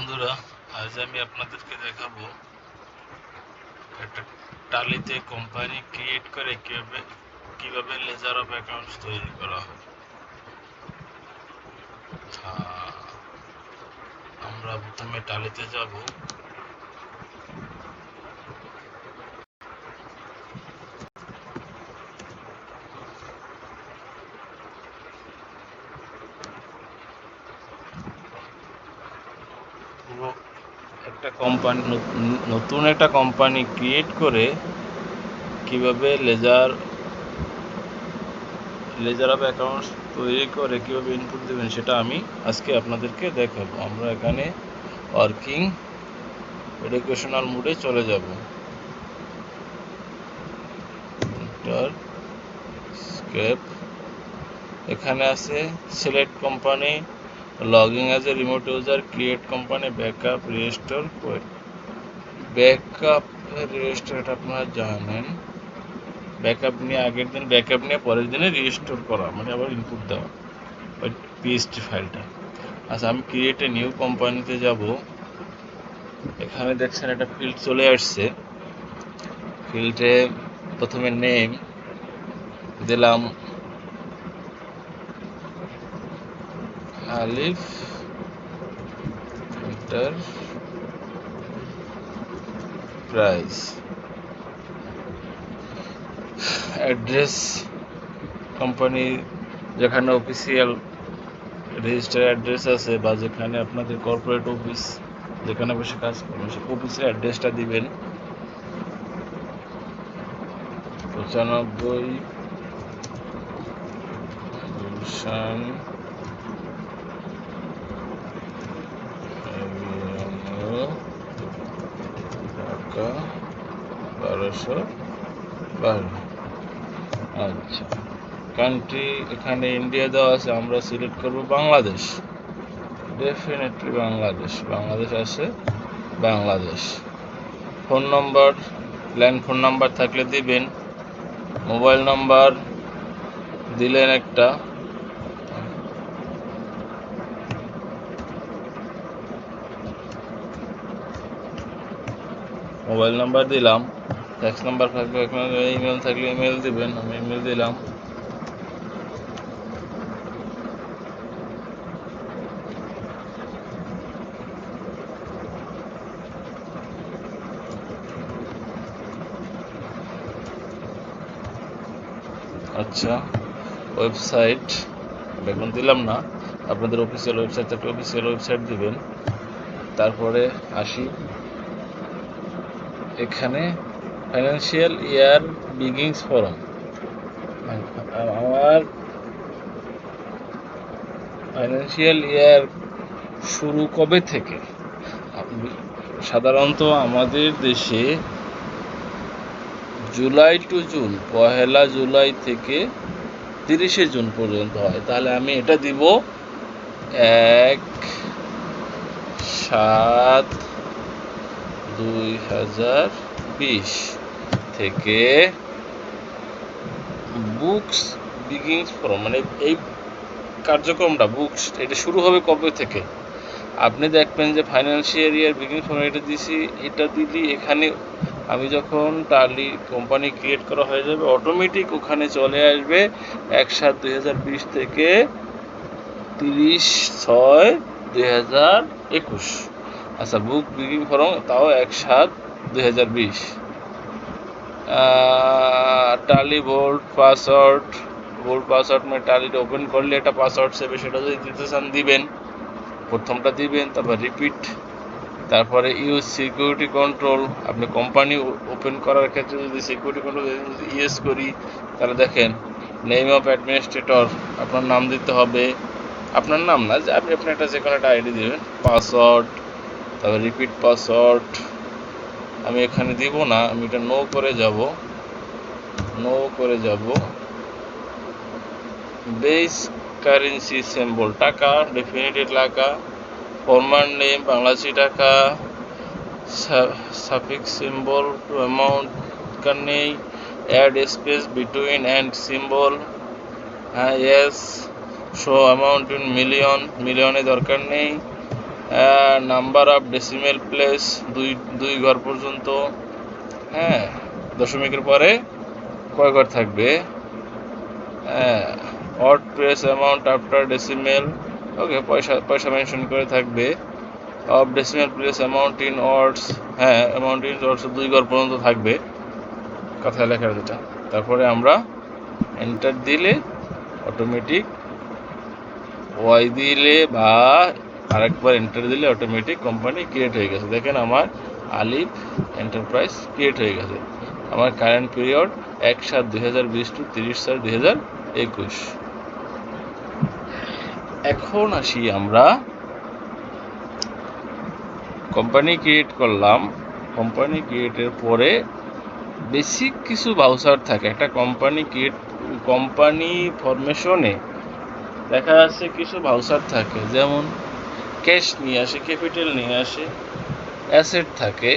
বন্ধুরা, আজ আমি আপনাদেরকে দেখাবো একটা টালিতে কোম্পানি ক্রিয়েট করে কিভাবে লেজার অফ অ্যাকাউন্টস তৈরি করা হয়। আমরা প্রথমে টালিতে যাব। নতুন একটা কোম্পানি ক্রিয়েট করে কিভাবে লেজার অফ অ্যাকাউন্টস তৈরি করে কিভাবে ইনপুট দেবেন সেটা আমি আজকে আপনাদেরকে দেখাবো। আমরা এখানে ওয়ার্কিং এডুকেশনাল মোডে চলে যাব। স্কেপ এখানে আছে select company, login as a remote user, create company, backup, restore. Backup restore এটা আপনারা জানেন, ব্যাকআপ নিয়ে আগের দিন ব্যাকআপ নিয়ে পরের দিনে রিস্টোর করা, মানে আবার ইনপুট দেওয়া ওই পিএসটি ফাইলটা। আচ্ছা, আমি ক্রিয়েট এ নিউ কোম্পানিতে যাব। এখানে দেখছেন একটা ফিল্ড চলে আসছে। ফিল্ডে প্রথমে নেম দিলাম আলিফ, এন্টার, প্রাইস, অ্যাড্রেস কোম্পানি যেখানে অফিসিয়াল রেজিস্টার অ্যাড্রেস আছে বা যেখানে আপনাদের কর্পোরেট অফিস যেখানে বসে কাজ করবেন সে অফিসের অ্যাড্রেসটা দিবেন। 95 গুলশান ঢাকা 1212। আচ্ছা, কান্ট্রি এখানে ইন্ডিয়া দেওয়া আছে, আমরা সিলেক্ট করব বাংলাদেশ। ডেফিনেটলি বাংলাদেশ আছে, বাংলাদেশ। ফোন নম্বর, ল্যান্ড ফোন নাম্বার থাকলে দিবেন। মোবাইল নাম্বার দিলেন একটা, মোবাইল নাম্বার দিলাম। ফ্যাক্স নাম্বার থাকলে, ইমেল থাকলে ইমেল দিবেন, আমি ইমেল দিলাম। আচ্ছা, ওয়েবসাইট এখন দিলাম না, আপনাদের অফিসিয়াল ওয়েবসাইট থাকলে অফিসিয়াল ওয়েবসাইট দিবেন। তারপরে আসি এখানে ফাইন্যান্সিয়াল ইয়ার বিগিংস ফরম। আমার ফাইন্যান্সিয়াল ইয়ার শুরু কবে থেকে? সাধারণত আমাদের দেশে জুলাই টু জুন, 1 জুলাই থেকে 30 জুন পর্যন্ত হয়। তাহলে আমি এটা দিব 1/7/2020 থেকে বুকস বিগিংস ফ্রম, মানে এই কার্যক্রমটা বুকস এটা শুরু হবে কবে থেকে। আপনি দেখবেন যে ফাইন্যান্সিয়াল ইয়ার বিগিনিং ফ্রম এটা দিছি, এটা দিলি এখানে আমি যখন টালি কোম্পানি ক্রিয়েট করা হয়ে যাবে অটোমেটিক ওখানে চলে আসবে 1/7/2020 থেকে 30/6/2021। আচ্ছা, বুক বিগিং ফরম তাও 1/7/2020। টালি ভোল্ট পাসওয়ার্ড মানে টালিটা ওপেন করলে একটা পাসওয়ার্ড সেবে, সেটা যদি দিতে চান দিবেন, প্রথমটা দিবেন, তারপর রিপিট, তারপরে ইউজ সিকিউরিটি কন্ট্রোল। আপনি কোম্পানি ওপেন করার ক্ষেত্রে যদি সিকিউরিটি কন্ট্রোল যদি ইউজ করি তাহলে দেখেন নেম অফ অ্যাডমিনিস্ট্রেটর, আপনার নাম দিতে হবে, আপনার নাম না, যে আপনি একটা যে কোনো একটা আইডি দেবেন, পাসওয়ার্ড, তারপর রিপিট পাসওয়ার্ড। আমি এখানে দিব না, আমি এটা নো করে যাব। বেস কারেন্সি সিম্বল টাকা, ডেফিনেটেড টাকা, ফরমার নেম বাংলাদেশি টাকা, সাফিক্স সিম্বল টু অ্যামাউন্ট দরকার নেই, add space between and symbol, হ্যাঁ, ইয়েস, শো অ্যামাউন্ট ইন মিলিয়নে দরকার নেই, নাম্বার অফ ডেসিমেল প্লেস দুই ঘর পর্যন্ত, হ্যাঁ, দশমিকের পরে কয় ঘর থাকবে, odd place amount after decimal, okay, পয়সা মেনশন করে থাকবে। Of decimal place amount in odds, হ্যাঁ, অ্যামাউন্ট ইন অডস দুই ঘর পর্যন্ত থাকবে কথায় লেখার যেটা। তারপরে আমরা এন্টার দিলে অটোমেটিক, ওয়াই দিলে বা আরেকবার এন্টার দিলে অটোমেটিক কোম্পানি ক্রিয়েট হয়ে গেছে। দেখেন আমার আলিফ এন্টারপ্রাইজ ক্রিয়েট হয়ে গেছে। আমার কারেন্ট পিরিয়ড 1/7/2020 টু 30/7/2021। এখন আসি আমরা, কোম্পানি ক্রিয়েট করলাম। কোম্পানি ক্রিয়েটের পরে বেসিক কিছু ভাউচার থাকে। একটা কোম্পানি ফরমেশনে দেখা যাচ্ছে কিছু ভাউচার থাকে, যেমন ক্যাশ নিয়ে আসে, ক্যাপিটাল নিয়ে আসে, অ্যাসেট থাকে।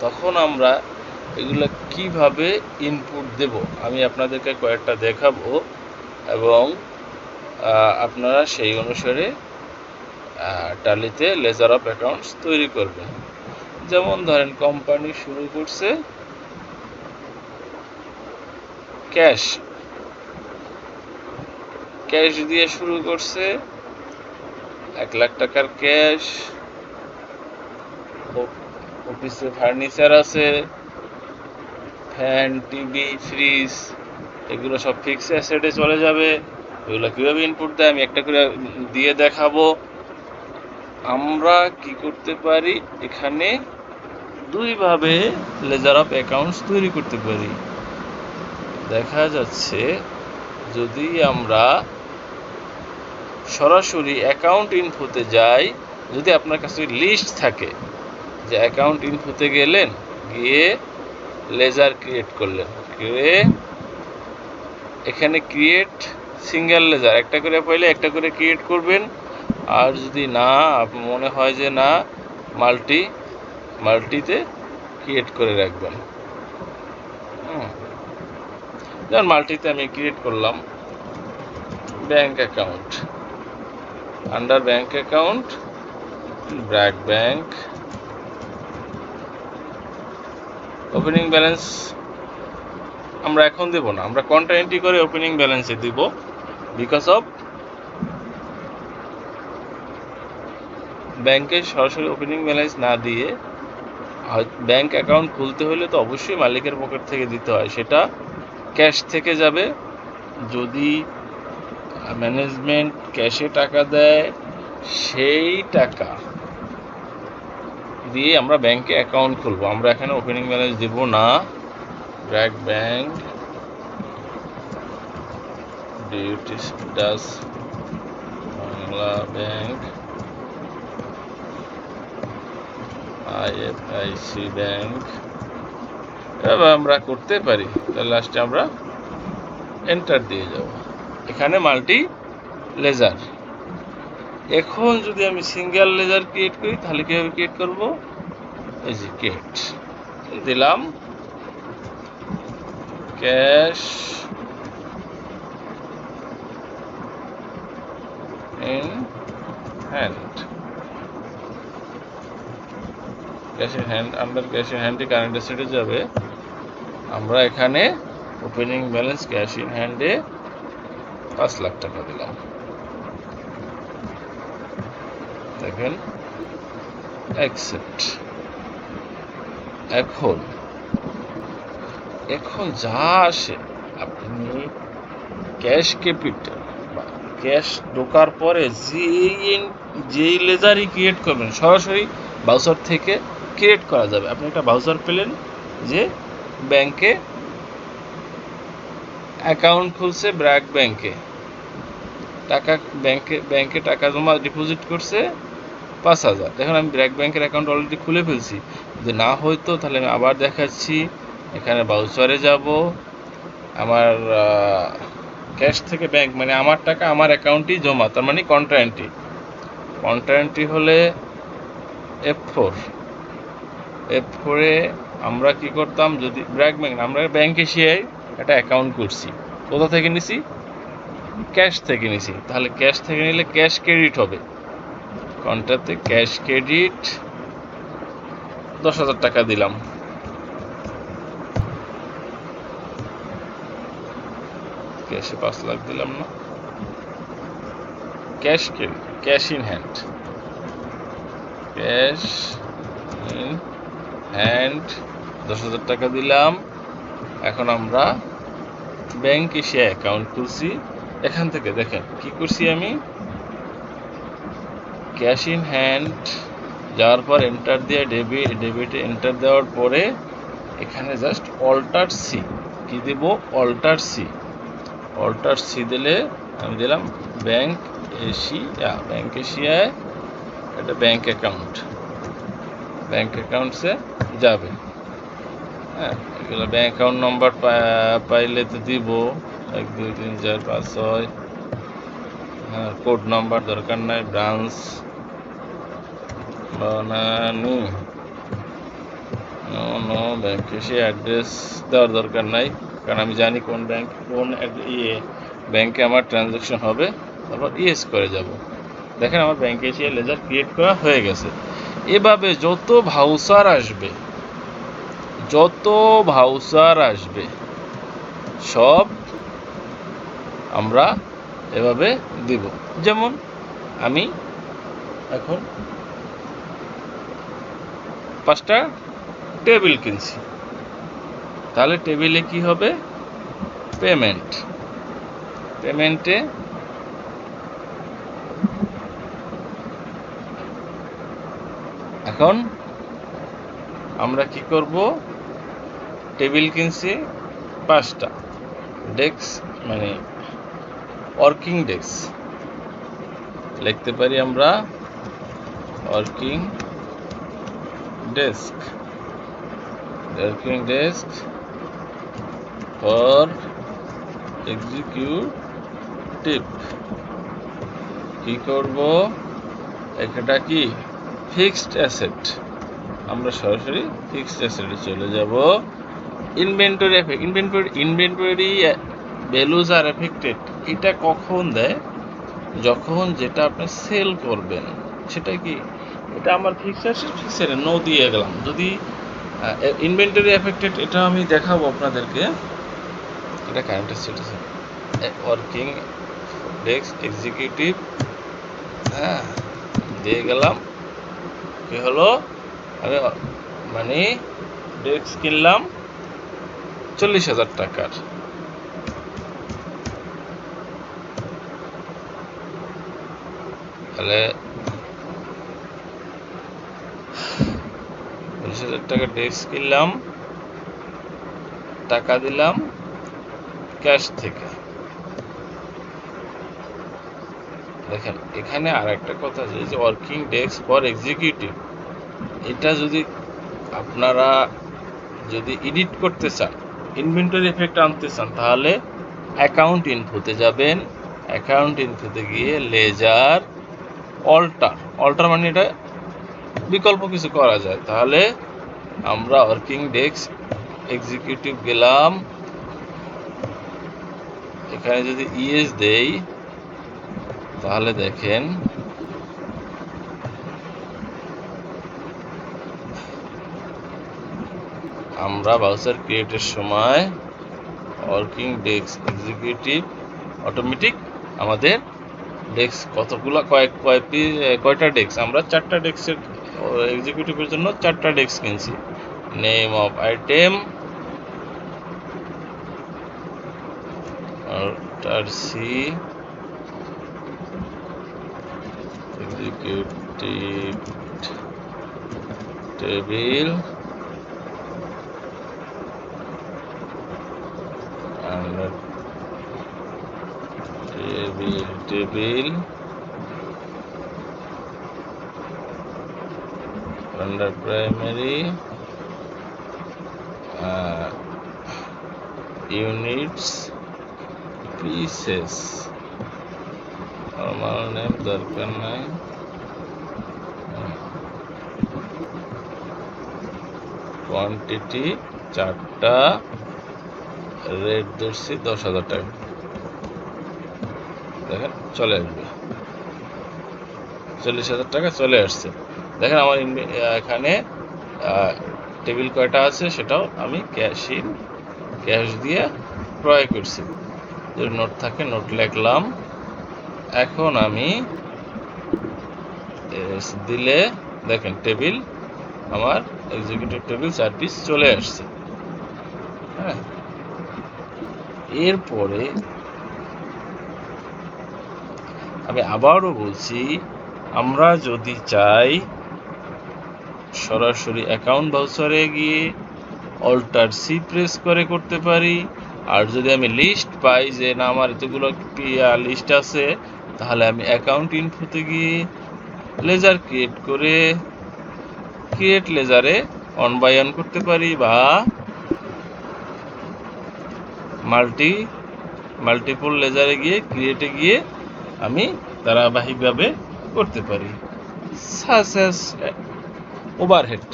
তখন আমরা এগুলো কিভাবে ইনপুট দেব আমি আপনাদেরকে কয়েকটা দেখাবো, এবং আপনারা সেই অনুসারে ট্যালিতে লেজার অফ অ্যাকাউন্টস তৈরি করবেন। যেমন ধরেন কোম্পানি শুরু করছে ক্যাশ দিয়ে শুরু করছে, 1 লাখ টাকার ক্যাশ। অফিসে ফার্নিচার আছে, ফ্যান, টিভি, ফ্রিজ, এগুলো সব ফিক্সড অ্যাসেটে চলে যাবে। এগুলো কীভাবে ইনপুট দেয় আমি একটা করে দিয়ে দেখাবো। আমরা কি করতে পারি, এখানে দুইভাবে লেজার অফ অ্যাকাউন্টস তৈরি করতে পারি। দেখা যাচ্ছে যদি আমরা সরাসরি অ্যাকাউন্ট ইনফোতে যাই, যদি আপনার কাছে লিস্ট থাকে যে অ্যাকাউন্ট ইনফোতে গেলেন, গিয়ে লেজার ক্রিয়েট করলেন, এখানে ক্রিয়েট সিঙ্গেল লেজার একটা করে পাইলে একটা করে ক্রিয়েট করবেন। আর যদি না মনে হয় যে না, মাল্টিতে ক্রিয়েট করে রাখবেন। যেমন মাল্টিতে আমি ক্রিয়েট করলাম bank account, under bank account BRAC bank. Opening balance আমরা এখন দেব না, আমরা কন্ট্রা এন্ট্রি করে ওপেনিং ব্যালেন্সে দিব। বিকজ অফ ব্যাংকে সরাসরি ওপেনিং ব্যালেন্স না দিয়ে ব্যাংক অ্যাকাউন্ট খুলতে হলে তো অবশ্যই মালিকের পকেট থেকে দিতে হয়, সেটা ক্যাশ থেকে যাবে। যদি ম্যানেজমেন্ট ক্যাশে টাকা দেয়, সেই টাকা দিয়ে আমরা ব্যাংকে অ্যাকাউন্ট খুলবো। আমরা এখানে ওপেনিং ব্যালেন্স দেব না। ব্র্যাক ব্যাংক, ডাস বাংলা ব্যাংক, আইএফআইসি ব্যাংক, এভাবে আমরা করতে পারি। তাহলে লাস্টে আমরা এন্টার দিয়ে যাব। এখানে মাল্টি লেজার। এখন যদি আমি সিঙ্গেল লেজার ক্রিয়েট করি, তাহলে কীভাবে ক্রিয়েট করব, এই যে ক্রিয়েট দিলাম, cash in hand, cash in hand, under cash in হ্যান্ডে কারেন্ট অ্যাসেটে যাবে। আমরা এখানে ওপেনিং ব্যালেন্স ক্যাশ ইন হ্যান্ডে 5 লাখ টাকা দিলাম। দেখেন অ্যাকসেপ্ট। এখন যা আসে, আপনি ক্যাশ ক্যাপিটাল বা ক্যাশ ঢোকার পরে যেই লেজারই ক্রিয়েট করবেন, সরাসরি ব্রাউজার থেকে ক্রিয়েট করা যাবে। আপনি একটা ব্রাউজার পেলেন যে ব্যাংকে অ্যাকাউন্ট খুলছে, ব্র্যাক ব্যাংকে ব্যাংকে টাকা জমা ডিপোজিট করছে 5,000। দেখুন আমি ব্র্যাক ব্যাংকের অ্যাকাউন্ট অলরেডি খুলে ফেলছি। যদি না হয়তো তাহলে আমি আবার দেখাচ্ছি। এখানে ব্রাউজারে যাব, আমার ক্যাশ থেকে ব্যাংক মানে আমার টাকা আমার অ্যাকাউন্টেই জমা, তার মানে কন্ট্রা এন্ট্রি হলে F4-এ আমরা কি করতাম, যদি ব্র্যাক ব্যাংক, আমরা ব্যাংক এশিয়ায় একটা অ্যাকাউন্ট করছি, কোথা থেকে নিছি, ক্যাশ থেকে নিছি। তাহলে ক্যাশ থেকে নিলে ক্যাশ ক্রেডিট হবে, কোনটাতে ক্যাশ ক্রেডিট 10,000 টাকা দিলাম, ক্যাশে 5 লাখ দিলাম না, cash credit, cash in hand, cash in hand 10,000 টাকা দিলাম। এখন আমরা ব্যাংক এশিয়া অ্যাকাউন্ট খুলছি। এখান থেকে দেখেন কি করছি আমি, ক্যাশ ইন হ্যান্ড যাওয়ার পর এন্টার দিয়ে ডেবিটে এন্টার দেওয়ার পরে এখানে জাস্ট অল্টার সি, কি দেব, অল্টার সি দিলে আমি দিলাম ব্যাংক এশিয়ায় একটা ব্যাংক অ্যাকাউন্টসে যাবে। হ্যাঁ, এগুলো ব্যাংক অ্যাকাউন্ট নম্বর পাইলে তো দিব 1 2 3 4 5 6। হ্যাঁ, কোড নাম্বার দরকার নাই, branch Banani no Bank Asia address দেওয়ার দরকার নাই, কারণ আমি জানি কোন ব্যাংকে আমার ট্রানজ্যাকশন হবে। তারপর ইয়েস করে যাব। দেখেন আমার ব্যাংক এশিয়া লেজার ক্রিয়েট করা হয়ে গেছে। এভাবে যত ভাউচার আসবে সব আমরা এভাবে দিব। যেমন আমি এখন 5টা টেবিল কিনছি, তাহলে টেবিলে কি হবে, পেমেন্টে এখন আমরা কি করব, টেবিল কিনছি 5টা, ডেস্ক মানে ওয়ার্কিং ডেস্ক লিখতে পারি আমরা, ওয়ার্কিং ডেস্ক ফর এক্সিকিউটিভ। কি করব, এটা কি ফিক্সড অ্যাসেট, আমরা সরাসরি ফিক্সড অ্যাসেটে চলে যাব। ইনভেন্টরি ভ্যালুজ আর এফেক্টেড, এটা কখন দেয়, যখন যেটা আপনি সেল করবেন সেটা কি, এটা আমার ফিক্সড অ্যাসেট নো দিয়ে গেলাম। যদি ইনভেন্টরি এফেক্টেড, এটা আমি দেখাবো আপনাদেরকে, এটা current asset working desk executive, হ্যাঁ দিয়ে গেলাম। কি হলো, আমি মানে ডেস্ক কিনলাম 40,000 টাকার, তাহলে 40,000 টাকা ডেস্ক কিনলাম, টাকা দিলাম ক্যাশ থেকে। দেখেন এখানে আর একটা কথা আছে, যে ওয়ার্কিং ডেস্ক ফর এক্সিকিউটিভ, এটা যদি আপনারা এডিট করতে চান, ইনভেন্টরি এফেক্ট আনতে চান, তাহলে অ্যাকাউন্ট ইনফোতে যাবেন। অ্যাকাউন্ট ইনফোতে গিয়ে লেজার অল্টার মানে এটা বিকল্প কিছু করা যায়। তাহলে আমরা ওয়ার্কিং ডেস্ক এক্সিকিউটিভ গেলাম, এখানে যদি ইএস দেই তাহলে দেখেন আমরা ভাউচার ক্রিয়েটের সময় ওয়ার্কিং ডেস্ক এক্সিকিউটিভ অটোমেটিক আমাদের ডেস্ক কতগুলো কয়টা ডেস্ক, আমরা 4টা ডেস্কের এক্সিকিউটিভের জন্য 4টা ডেস্ক কিনছি। Name of item alter C executive table table under primary units pieces, normal name দরকার নাই, কোয়ান্টিটি 4টা, রেট ধরছি 10,000 টাকা। দেখেন চলে আসবে, 40,000 টাকা চলে আসছে। দেখেন আমার এখানে টেবিল কয়টা আছে সেটাও আমি ক্যাশ দিয়ে ক্রয় করছি। যদি নোট থাকে নোট লিখলাম। এখন আমি দিলে দেখেন টেবিল আমার এক্সিকিউটিভ টেবিল 4 পিস চলে আসছে। হ্যাঁ, এরপরে আমি আবারও বলছি, আমরা যদি চাই সরাসরি অ্যাকাউন্ট ভাউচারে গিয়ে অল্টার সি প্রেস করে করতে পারি। আর যদি আমি লিস্ট পাই যে না আমার এতগুলো লিস্ট আছে, তাহলে আমি অ্যাকাউন্ট ইনফোতে গিয়ে লেজার ক্রিয়েট করে ক্রিয়েট লেজারে অন বাই অন করতে পারি, বা মাল্টিপল লেজারে গিয়ে ক্রিয়েটে গিয়ে আমি ধারাবাহিকভাবে করতে পারি। সাচ অ্যাজ ওভারহেড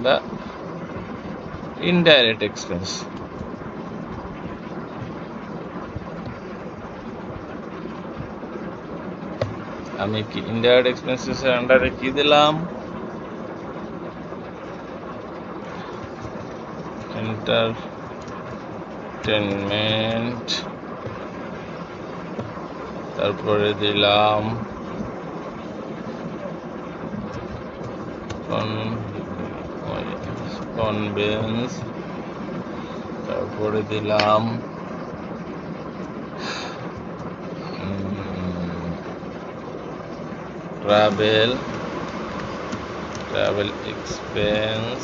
বা ইনডাইরেক্ট এক্সপেন্স। আমি কি ইনডাইরেক্ট এক্সপেন্সেসের আন্ডারে কি দিলাম? এন্টারটেনমেন্ট, তারপরে দিলাম কনভেন্স, তারপরে দিলাম ট্রাভেল এক্সপেন্স,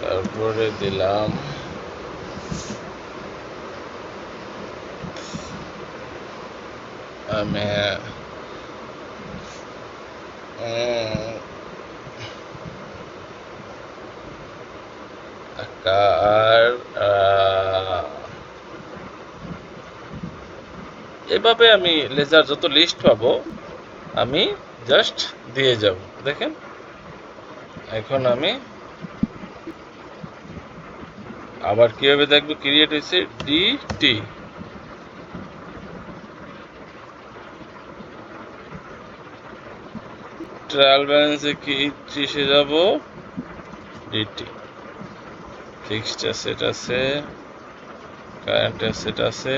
তারপরে দিলাম এভাবে আমি লেজার যত লিস্ট পাবো আমি জাস্ট দিয়ে যাব। দেখেন এখন আমি আবার কিভাবে দেখবো ক্রিয়েট হয়েছে ডিটি, ট্রায়াল ব্যালেন্সে কি 30-এ যাব, ডিটি, ফিক্সড অ্যাসেট আছে, কারেন্ট অ্যাসেট আছে,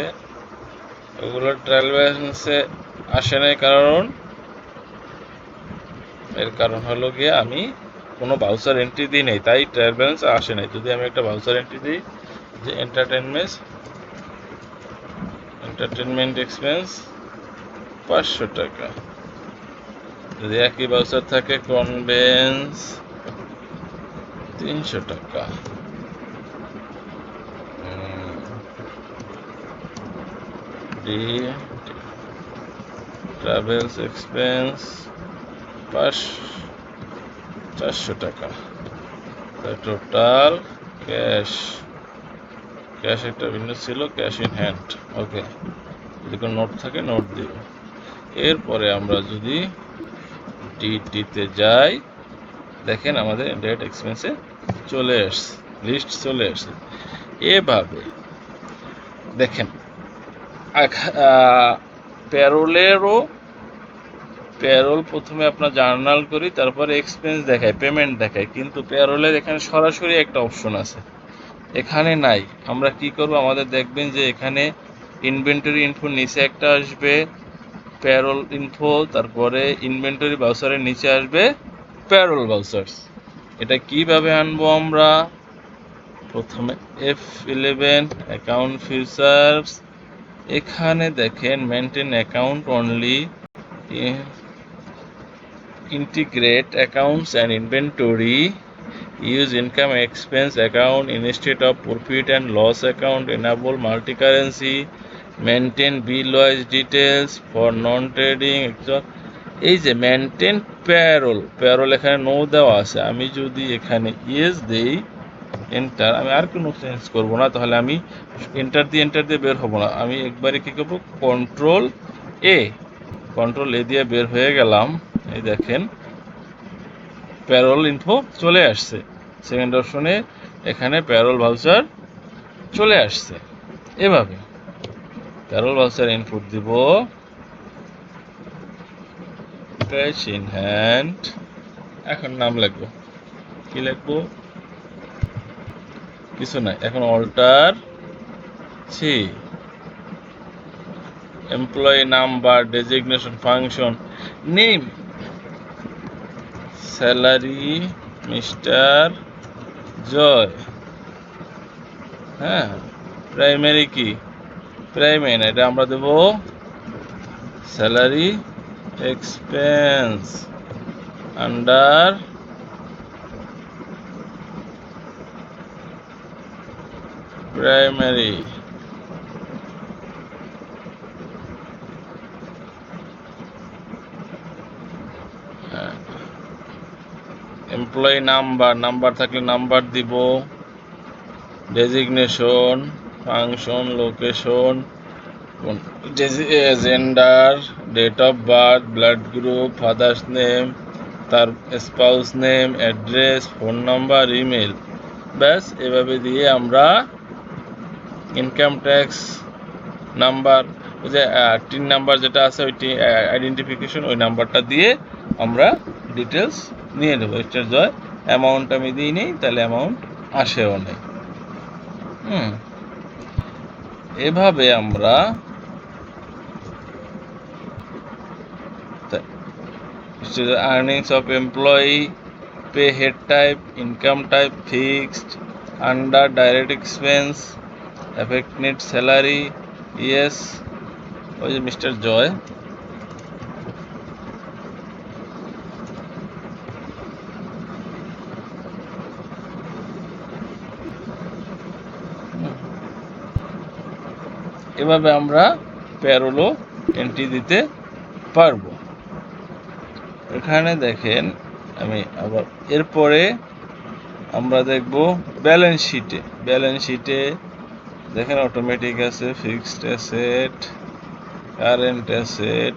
ওগুলো ট্রায়াল ব্যালেন্সে আসে নাই, এর কারণ হলো গিয়ে আমি কোনো ভাউচার এন্ট্রি দিই নাই, তাই ট্রায়াল ব্যালেন্স আসে নাই। যদি আমি একটা ভাউচার এন্ট্রি দিই যে এন্টারটেনমেন্ট এক্সপেন্স 500 টাকা, যদি একই ভাউচার থাকে কনভেন্স 300 টাকা, ট্রাভেলস এক্সপেন্স 400 টাকা, টোটাল ক্যাশ একটা ভিন্ন ছিল, ক্যাশ ইন হ্যান্ড। ওকে, যদি কোনো নোট থাকে নোট দিব। এরপরে আমরা যদি ডিটিতে যাই, দেখেন আমাদের ইনডাইরেক্ট এক্সপেন্সে চলে আসছে, লিস্ট চলে আসছে। এভাবে দেখেন প্যারোল প্রথমে আপনার জার্নাল করি, তারপরে এক্সপেন্স দেখায়, পেমেন্ট দেখায়, কিন্তু প্যারোলের এখানে সরাসরি একটা অপশন আছে, এখানে নাই। আমরা কি করব, আমাদের দেখবেন যে এখানে ইনভেন্টরি ইনফো নিচে একটা আসবে প্যারোল ইনফো, তারপরে ইনভেন্টরি ভাউচারের নিচে আসবে প্যারোল ভাউচার্স। এটা কিভাবে আনবো আমরা? প্রথমে F11 অ্যাকাউন্ট ফিচার্স, এখানে দেখেন maintain account only, integrate accounts and inventory, use income expense account instead of profit and loss account, enable multi-currency, maintain bill-wise details for non-trading। এই যে মেনটেন প্যারোল এখানে নো দেওয়া আছে, আমি যদি এখানে ইয়েস দেই এন্টার, আমি আর কোনো চেঞ্জ করব না, তাহলে আমি এন্টার দিয়ে বের হব না। আমি একবারে কী করবো, কন্ট্রোল এ দিয়ে বের হয়ে গেলাম। এই দেখেন প্যারোল ইনফো চলে আসছে, সেকেন্ড অপশনে এখানে প্যারোল ভাউচার চলে আসছে। এভাবে প্যারোল ভাউচার ইনপুট দিব, ক্যাশ ইন হ্যান্ড। এখন নাম লিখবো, কি লিখবো? কিছু নাই, এখন alter C employee number, designation, function, name, salary mister Joy. হ্যাঁ, প্রাইমারি কি? প্রাইমারি না, এটা আমরা দেব salary expense under primary. Employee number, number থাকলে নাম্বার দিব, designation, function, location, gender, date of birth, blood group, father's name, তার spouse name, address, phone number, email. ব্যাস, এভাবে দিয়ে আমরা ইনকাম ট্যাক্স নাম্বার, ওই যে টিন নাম্বার যেটা আছে, ওই আইডেন্টিফিকেশন, ওই নাম্বারটা দিয়ে আমরা ডিটেলস নিয়ে নেবো। মিস্টার জয় অ্যামাউন্ট আমি দিই নেই, তাহলে অ্যামাউন্ট আসেও নেই। এভাবে আমরা earnings of employee, pay head type, income type fixed, under direct expense, affect net salary, yes, ওই যে মিস্টার জয়। এভাবে আমরা প্যারোলও এন্ট্রি দিতে পারবো। এখানে দেখেন, আমি আবার এরপরে আমরা দেখব ব্যালেন্স শিটে। ব্যালেন্স শিটে দেখেন অটোমেটিক আছে, fixed asset, current asset,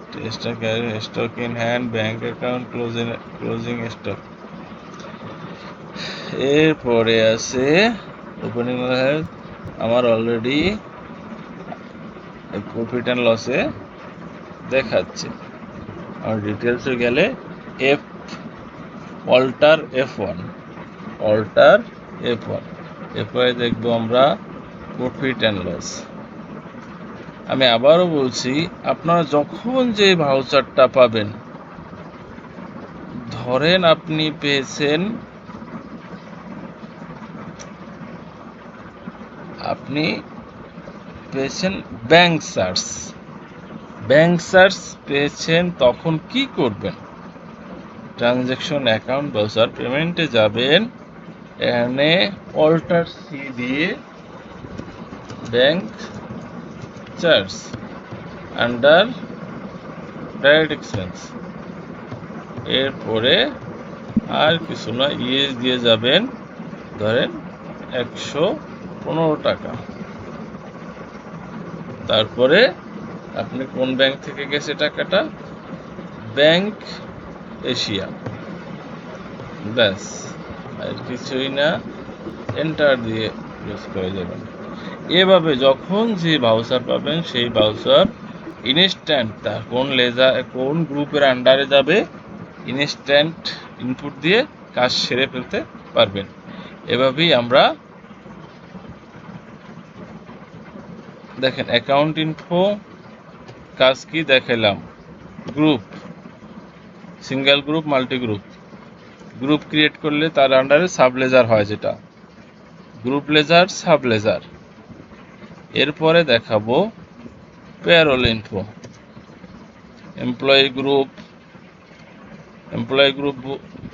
stock in hand, bank account, closing stock. এরপরে আছে ওপেনিং আমার অলরেডি প্রফিট অ্যান্ড লসে দেখাচ্ছে। আমার ডিটেলসে গেলে F alter F1, alter F1, এরপরে দেখবো আমরা প্রফিট অ্যান্ড লস। আমি আবারও বলছি, আপনারা যখন যে ভাউচারটা পাবেন, ধরেন আপনি পেয়েছেন, ব্যাংক চার্জ, পেয়েছেন, তখন কি করবেন? ট্রানজ্যাকশন অ্যাকাউন্ট ভাউচার পেমেন্টে যাবেন, এখানে অল্টার সি দিয়ে bank charge under direct expense, এরপরে আর কিছু না, ইএস দিয়ে যাবেন, ধরেন 115 টাকা। তারপরে আপনি কোন ব্যাংক থেকে গেছে টাকাটা? Bank Asia. ব্যাস, আর কিছুই না, এন্টার দিয়ে ইউজ করে যাবেন। এভাবে যখন যে ভাউচার পাবেন, সেই ভাউচার ইনস্ট্যান্ট তার কোন গ্রুপের আন্ডারে যাবে, ইনস্ট্যান্ট ইনপুট দিয়ে কাজ সেরে ফেলতে পারবেন। এভাবেই আমরা দেখেন অ্যাকাউন্ট ইনফো কাজ কি দেখালাম, group, single group, multi group. Group create করলে তার আন্ডারে সাব লেজার হয়, যেটা গ্রুপ লেজার, সাব লেজার। এরপরে দেখাবো পেরোল ইনফো, এমপ্লয়ি গ্রুপ,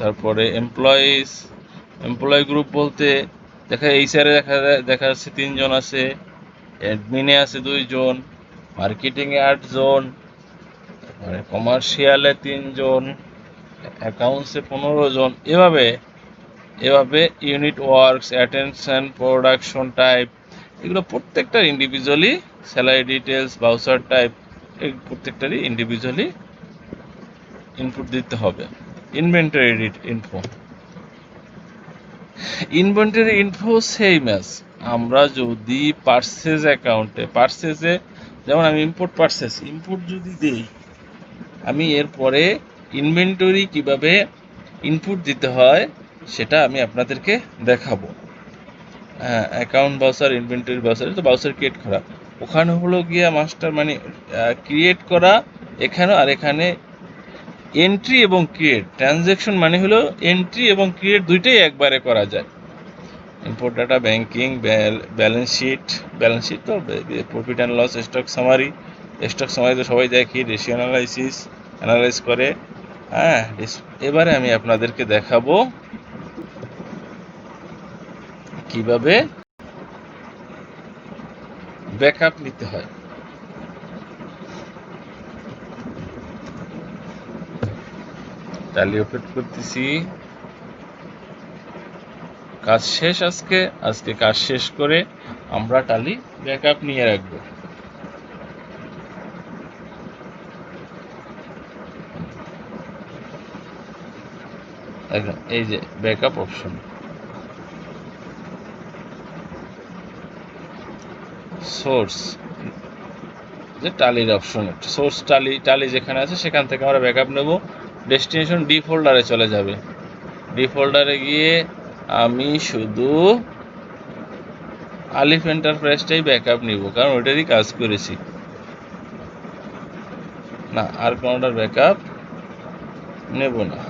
তারপরে এমপ্লয়ি গ্রুপ বলতে দেখা এইচআরে দেখা যাচ্ছে 3 জন আছে, অ্যাডমিনে আছে 2 জন, মার্কেটিংয়ে 8 জন, কমার্শিয়ালে 3 জন, অ্যাকাউন্টসে 15 জন। এভাবে unit works, attention, production type, এগুলো প্রত্যেকটার individually, salary details, voucher type, এই প্রত্যেকটারই ইন্ডিভিজুয়ালি ইনপুট দিতে হবে। ইনভেন্টরি ইনফো সেম অ্যাজ, আমরা যদি পার্সেসে যেমন আমি ইম্পোর্ট যদি দিই, আমি এরপরে ইনভেন্টরি কিভাবে ইনপুট দিতে হয় সেটা আমি আপনাদেরকে দেখাবো। হ্যাঁ, অ্যাকাউন্ট বাউচার, ইনভেন্টরি বাউচার, তো বাউচার ক্রিয়েট করা, ওখানে হলো গিয়া মাস্টার মানে ক্রিয়েট করা এখানে, আর এখানে এন্ট্রি এবং ক্রিয়েট। ট্রানজ্যাকশন মানে হলো এন্ট্রি এবং ক্রিয়েট দুইটাই একবারে করা যায়। Import data, banking, balance sheet তো profit and loss, stock summary তো সবাই দেখি, রেশিও অ্যানালাইজ করে। হ্যাঁ, এবারে আমি আপনাদেরকে দেখাবো কিভাবে ব্যাকআপ নিতে হয়। টালি ওপেন করতেছি, কাজ শেষ আজকে কাজ শেষ করে আমরা টালি ব্যাকআপ নিয়ে রাখবো। এই যে ব্যাকআপ অপশন, সোর্স যে টালির অপশন, সোর্স টালি যেখানে আছে সেখান থেকে আমরা ব্যাকআপ নেব। ডেস্টিনেশন ডি ফোল্ডারে চলে যাবে। ডি ফোল্ডারে গিয়ে আমি শুধু আলিফ এন্টারপ্রাইজটাই ব্যাকআপ নিব, কারণ ওইটারই কাজ করেছি না, আর কোনোটার ব্যাকআপ নেব না।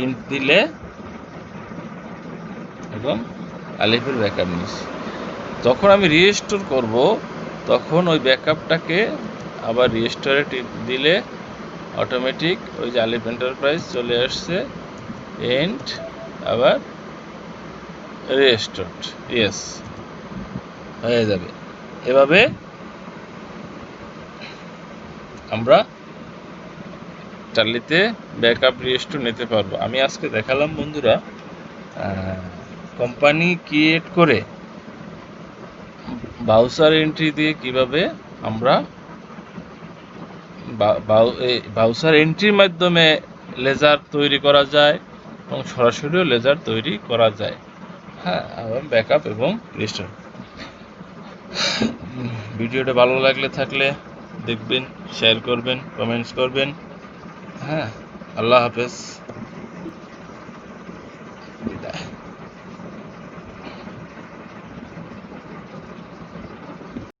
ইন্ট দিলে এবং আলিফের ব্যাকআপ নিচ্ছি। যখন আমি রিস্টোর করব তখন ওই ব্যাকআপটাকে আবার রিস্টোরে দিলে অটোমেটিক ওই যে আলিফ এন্টারপ্রাইজ চলে আসছে, এন্ড আবার রিস্টোরড, ইয়েস হয়ে যাবে। এভাবে আমরা টালিতে ব্যাকআপ রিস্টোর নিতে পারবো। আমি আজকে দেখালাম বন্ধুরা কোম্পানি ক্রিয়েট করে বাউচার এন্ট্রি দিয়ে কিভাবে আমরা বাউচার এন্ট্রির মাধ্যমে লেজার তৈরি করা যায় এবং সরাসরিও লেজার তৈরি করা যায়। হ্যাঁ, এবং ব্যাকআপ এবং রিস্টোর। ভিডিওটা ভালো থাকলে দেখবেন, শেয়ার করবেন, কমেন্টস করবেন। হ্যাঁ, আল্লাহ হাফেজ।